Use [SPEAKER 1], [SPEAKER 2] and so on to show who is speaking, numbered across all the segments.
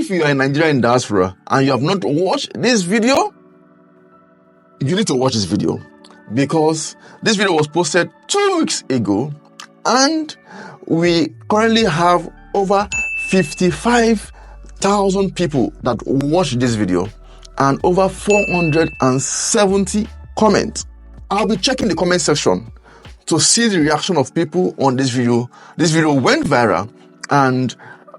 [SPEAKER 1] If you are in Nigeria in diaspora and you have not watched this video, you need to watch this video, because this video was posted 2 weeks ago and we currently have over 55,000 people that watched this video and over 470 comments. I'll be checking the comment section to see the reaction of people on this video. This video went viral, and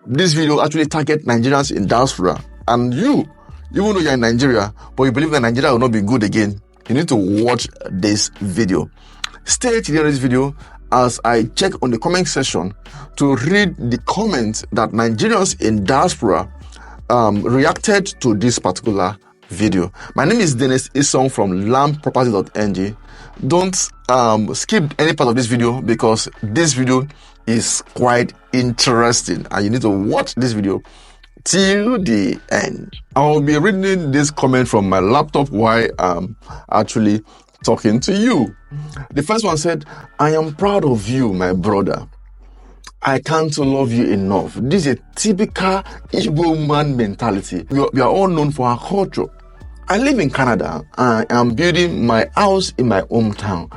[SPEAKER 1] this video actually target Nigerians in diaspora. And you, even though you're in Nigeria, but you believe that Nigeria will not be good again, you need to watch this video. Stay till the end of this video as I check on the comment section to read the comments that Nigerians in diaspora reacted to this particular video. My name is Dennis Isong from landproperty.ng. Don't skip any part of this video, because this video is quite interesting and you need to watch this video till the end. I'll be reading this comment from my laptop while I'm actually talking to you. The first one said, "I am proud of you, my brother. I can't love you enough." This is a typical Igbo man mentality. We are all known for our culture. I live in Canada. I am building my house in my hometown.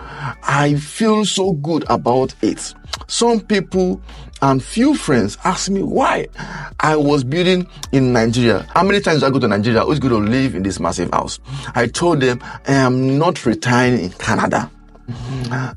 [SPEAKER 1] I feel so good about it. Some people and few friends ask me why I was building in Nigeria. How many times do I go to Nigeria? Who's going to live in this massive house? I told them I am not retiring in Canada.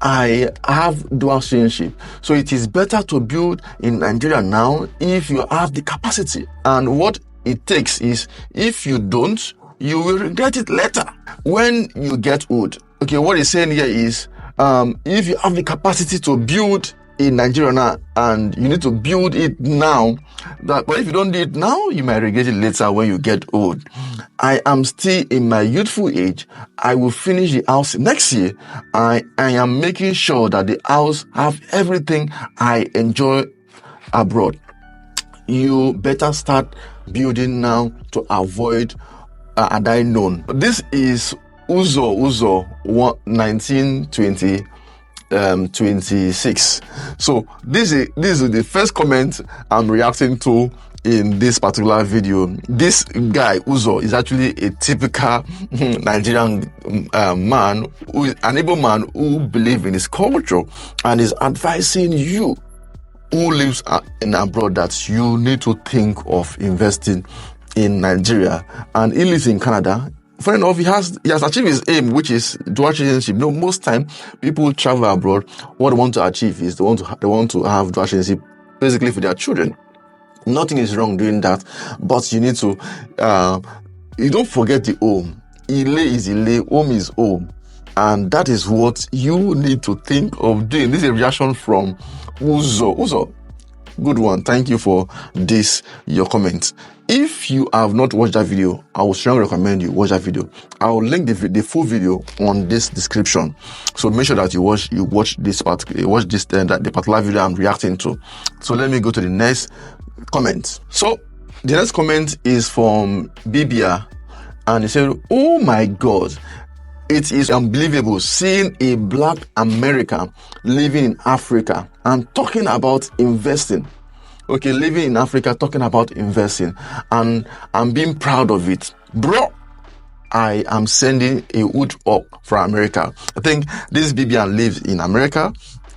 [SPEAKER 1] I have dual citizenship, so it is better to build in Nigeria now if you have the capacity. And what it takes is, if you don't, you will regret it later when you get old. Okay, what he's saying here is, if you have the capacity to build in Nigeria now and you need to build it now, but if you don't do it now, you might regret it later when you get old. I am still in my youthful age. I will finish the house next year. I am making sure that the house have everything I enjoy abroad. You better start building now to avoid a die known. This is Uzo 1926. So this is the first comment I'm reacting to in this particular video. This guy Uzo is actually a typical Nigerian man, an able man who believes in his culture and is advising you who lives in abroad that you need to think of investing in Nigeria. And he lives in Canada. Funny enough, he has achieved his aim, which is dual citizenship. You know, most time people travel abroad, what they want to achieve is they want to have dual citizenship basically for their children. Nothing is wrong doing that, but you need to you don't forget the home. Ile is Ile, home is home. And that is what you need to think of doing. This is a reaction from Uzo. Uzo, good one. Thank you for your comment. If you have not watched that video, I would strongly recommend you watch that video. I will link the full video on this description. So make sure that you watch the particular video I'm reacting to. So let me go to the next comment. So the next comment is from Bibia, and he said, "Oh my God, it is unbelievable seeing a Black American living in Africa and talking about investing." Okay, living in Africa, talking about investing, and I'm being proud of it. Bro, I am sending a wood up for America. I think this Bibian lives in America,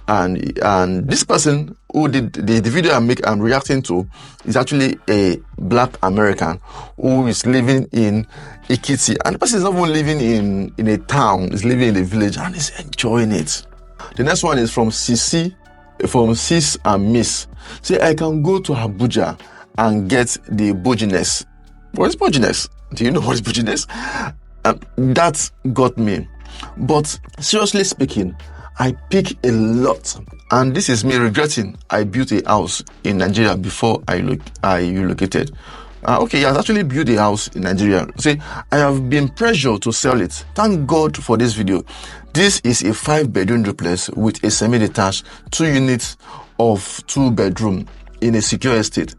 [SPEAKER 1] and this person who did the video I'm reacting to is actually a Black American who is living in Ekiti, and the person is not even living in a town, is living in a village and is enjoying it. The next one is from Sisi, from Sis and Miss. Say, "I can go to Abuja and get the bouginess." What is bouginess? Do you know what is bouginess? That got me. But seriously speaking, I pick a lot, and this is me regretting I built a house in Nigeria before I relocated. Okay, he has actually built a house in Nigeria. See, I have been pressured to sell it. Thank God for this video. This is a 5-bedroom duplex with a semi-detached 2 units of 2 bedroom in a secure estate.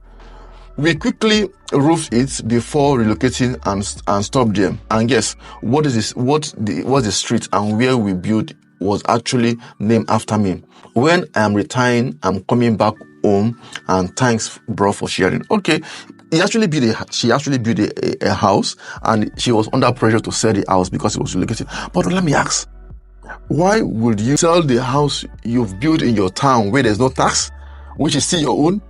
[SPEAKER 1] We quickly roofed it before relocating and stopped there. And guess what is this? What the street and where we built was actually named after me. When I'm retiring, I'm coming back home, and thanks, bro, for sharing. Okay,
[SPEAKER 2] she actually built a house, and she was under pressure to sell the house because it was relocated. But let me ask, why would you sell the house you've built in your town where there's no tax, which is still your own,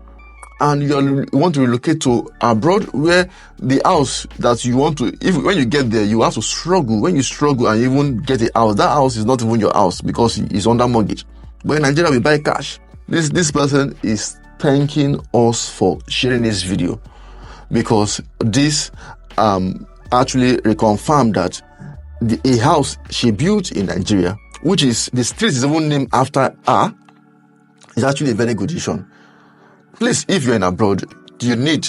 [SPEAKER 2] and you want to relocate to abroad where the house that you want to, when you get there, you have to struggle. When you struggle and even get a house, that house is not even your house because it's under mortgage. But in Nigeria, we buy cash. This person is thanking us for sharing this video, because this actually reconfirmed that a house she built in Nigeria, which is, the street is even named after her, is actually a very good decision. Please, if you're in abroad, you need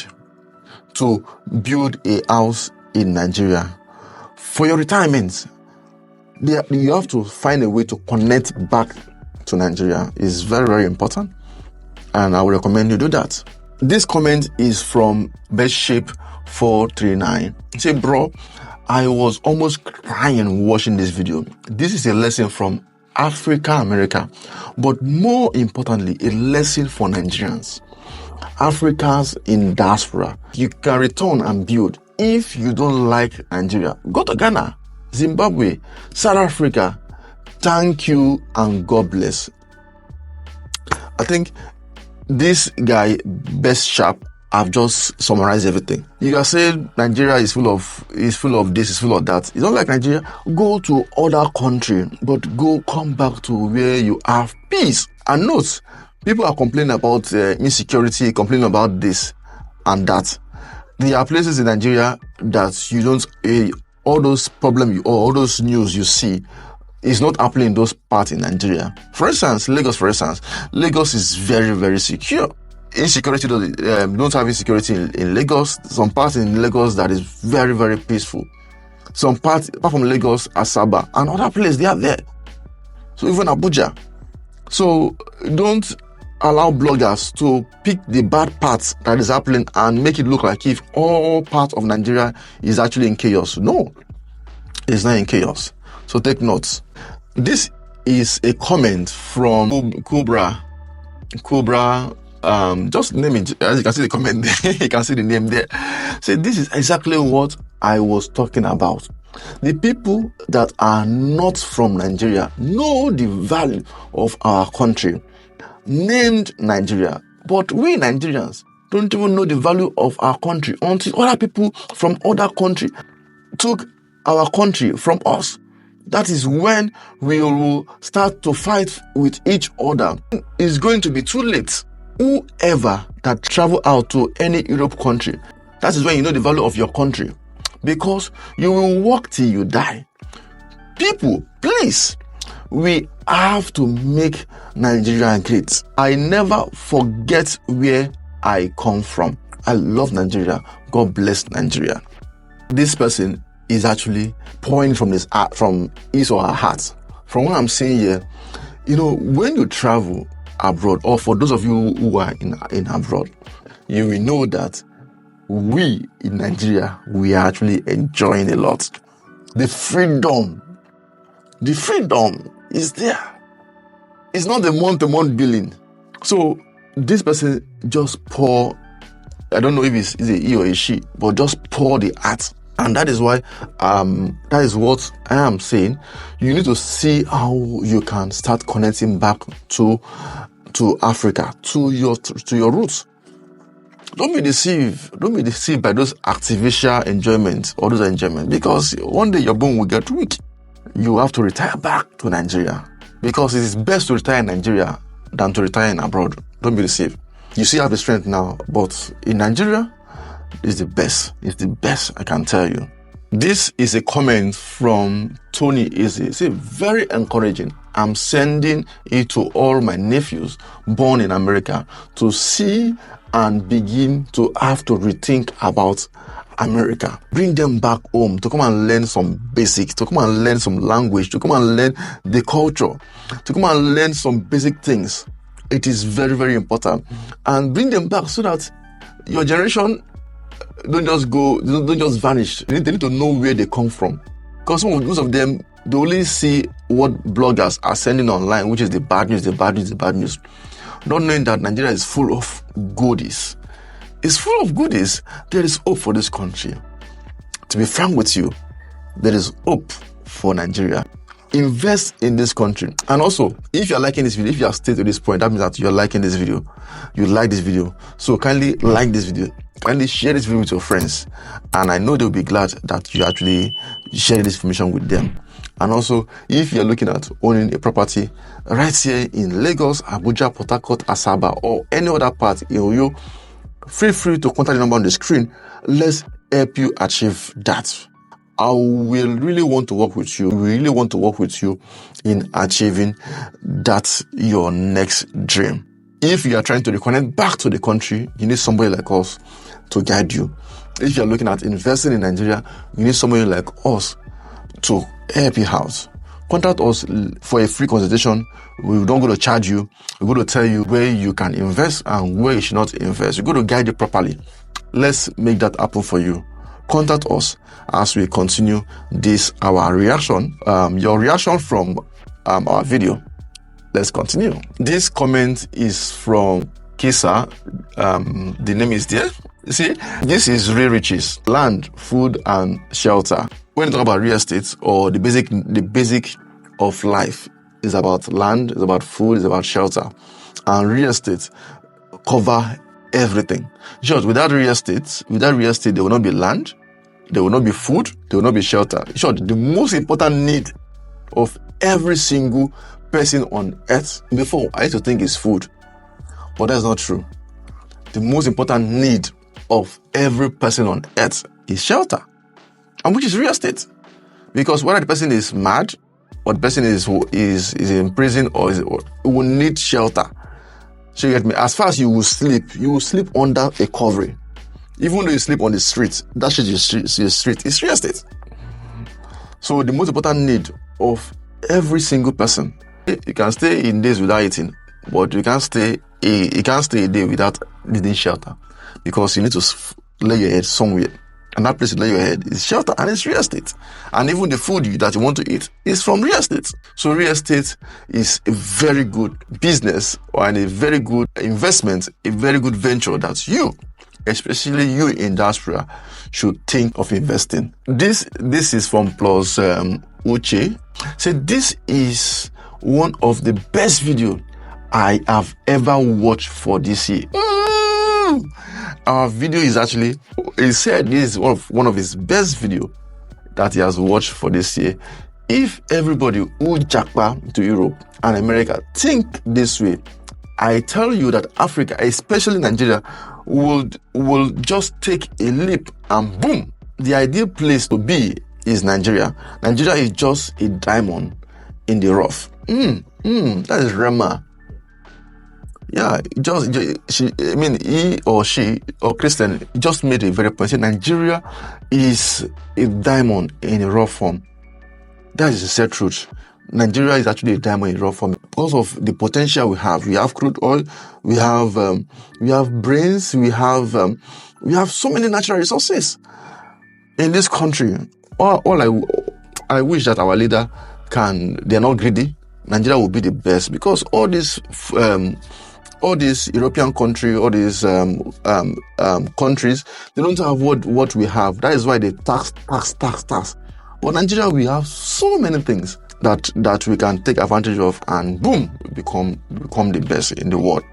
[SPEAKER 2] to build a house in Nigeria. For your retirement, you have to find a way to connect back to Nigeria. It's very, very important, and I would recommend you do that. This comment is from BestShape439. Say, bro, I was almost crying watching this video. This is a lesson from Africa, America, but more importantly, a lesson for Nigerians. Africans in diaspora. You can return and build. If you don't like Nigeria, go to Ghana, Zimbabwe, South Africa. Thank you and God bless. I think this guy, Best Sharp, I've just summarized everything. You can say Nigeria is full of this, is full of that. You don't like Nigeria? Go to other country, but come back to where you have peace. And note, people are complaining about insecurity, complaining about this and that. There are places in Nigeria that you don't, all those problems or all those news you see is not happening in those parts in Nigeria. For instance, Lagos is very, very secure. Insecurity, don't have insecurity in Lagos. Some parts in Lagos that is very, very peaceful. Some parts, apart from Lagos, Asaba, and other places, they are there. So even Abuja. So don't allow bloggers to pick the bad parts that is happening and make it look like if all parts of Nigeria is actually in chaos. No, it's not in chaos. So take notes. This is a comment from Cobra. Just name it. As you can see the comment there, you can see the name there. So this is exactly what I was talking about. The people that are not from Nigeria know the value of our country, named Nigeria. But we Nigerians don't even know the value of our country until other people from other country took our country from us. That is when we will start to fight with each other. It's going to be too late. Whoever that travel out to any Europe country, that is when you know the value of your country, because you will work till you die. People, please, we have to make Nigeria great. I never forget where I come from. I love Nigeria. God bless Nigeria. This person is actually pouring from his or her heart. From what I'm saying here, when you travel abroad, or for those of you who are in abroad, you will know that we in Nigeria, we are actually enjoying a lot. The freedom is there. It's not the month-to-month billing. So this person just pour, I don't know if it's a he or a she, but just pour the heart. And that is why, that is what I am saying. You need to see how you can start connecting back to Africa, to your roots. Don't be deceived. Don't be deceived by those artificial enjoyments or those enjoyments, because one day your bone will get weak. You have to retire back to Nigeria, because it is best to retire in Nigeria than to retire in abroad. Don't be deceived. You still have the strength now, but in Nigeria, it's the best. It's the best, I can tell you. This is a comment from Tony Easy. It's very encouraging. I'm sending it to all my nephews born in America to see and begin to have to rethink about America. Bring them back home to come and learn some basics, to come and learn some language, to come and learn the culture, to come and learn some basic things. It is very, very important. And bring them back so that your generation don't just vanish. They need to know where they come from. Because most of them, they only see what bloggers are sending online, which is the bad news. Not knowing that Nigeria is full of goodies. is full of goodies. There is hope for this country. To be frank with you, there is hope for Nigeria. Invest in this country. And also, if you're liking this video, if you have stayed to this point, that means that you're liking this video. You like this video. So kindly like this video. Kindly share this video with your friends. And I know they'll be glad that you actually share this information with them. And also, if you're looking at owning a property right here in Lagos, Abuja, Port Harcourt, Asaba, or any other part in Oyo, feel free to contact the number on the screen. Let's help you achieve that. I will really want to work with you. We really want to work with you in achieving that your next dream. If you are trying to reconnect back to the country, you need somebody like us to guide you. If you are looking at investing in Nigeria, you need somebody like us to help you out. Contact us for a free consultation. We don't go to charge you. We're going to tell you where you can invest and where you should not invest. We're going to guide you properly. Let's make that happen for you. Contact us as we continue this, our reaction, your reaction from our video. Let's continue. This comment is from Kisa. The name is there. You see, this is real riches: land, food, and shelter. When you talk about real estate, or the basic of life is about land, is about food, is about shelter, and real estate cover everything. Just without real estate, there will not be land, there will not be food, there will not be shelter. Short, the most important need of every single person on earth, before I used to think is food, but that's not true. The most important need of every person on earth is shelter, and which is real estate. Because whether the person is mad, or the person is in prison, or will need shelter. So you get me? As far as you will sleep under a covering. Even though you sleep on the street, that shit is street. It's real estate. So the most important need of every single person. You can stay in days without eating, but you can't stay a day without needing shelter, because you need to lay your head somewhere, and that place to lay your head is shelter, and it's real estate. And even the food that you want to eat is from real estate. So real estate is a very good business, and a very good investment, a very good venture that you, especially you in diaspora, should think of investing. This is from Plus Uche. So this is one of the best video I have ever watched for this year. Our video is actually, he said this is one of his best video that he has watched for this year. If everybody who jackpot to Europe and America think this way, I tell you that Africa, especially Nigeria, will just take a leap and boom. The ideal place to be is Nigeria. Nigeria is just a diamond in the rough. That is Rema. Yeah, he or she or Christian just made a very point. Nigeria is a diamond in a raw form. That is the sad truth. Nigeria is actually a diamond in raw form because of the potential we have. We have crude oil, we have brains, we have so many natural resources in this country. All I wish that our leader they're not greedy. Nigeria will be the best, because all these European countries, all these countries, they don't have what we have. That is why they tax. But Nigeria, we have so many things that we can take advantage of, and boom, become the best in the world.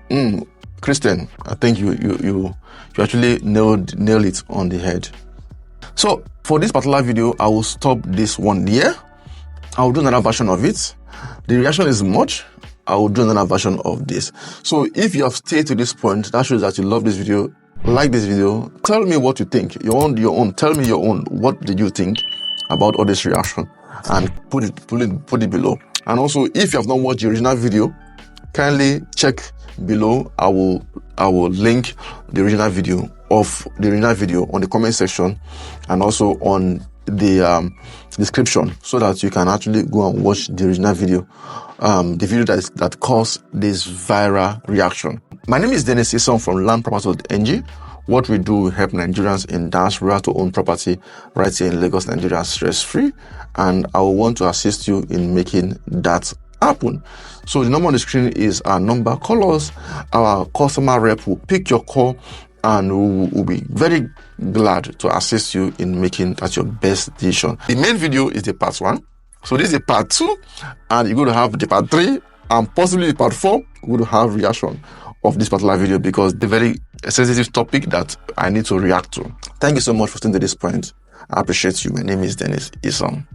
[SPEAKER 2] Christian, I think you actually nailed it on the head. So for this particular video, I will stop this one here. I will do another version of it. The reaction is much. I will do another version of this. So if you have stayed to this point, that shows that you love this video. Like this video. Tell me what you think. Your own. Tell me your own. What did you think about all this reaction? And put it below. And also, if you have not watched the original video, kindly check below. I will link the original video on the comment section, and also on the description, so that you can actually go and watch the original video, the video that caused this viral reaction. My name is Dennis Isong from landproperty.ng. What we do, we help Nigerians in diaspora to own property right here in Lagos, Nigeria, stress-free, and I will want to assist you in making that happen. So the number on the screen is our number. Call us. Our customer rep will pick your call and we'll be very glad to assist you in making that your best decision. The main video is the part 1. So this is the part 2, and you're going to have the part 3, and possibly the part 4. We're going to have reaction of this particular video because the very sensitive topic that I need to react to. Thank you so much for staying to this point. I appreciate you. My name is Dennis Isong.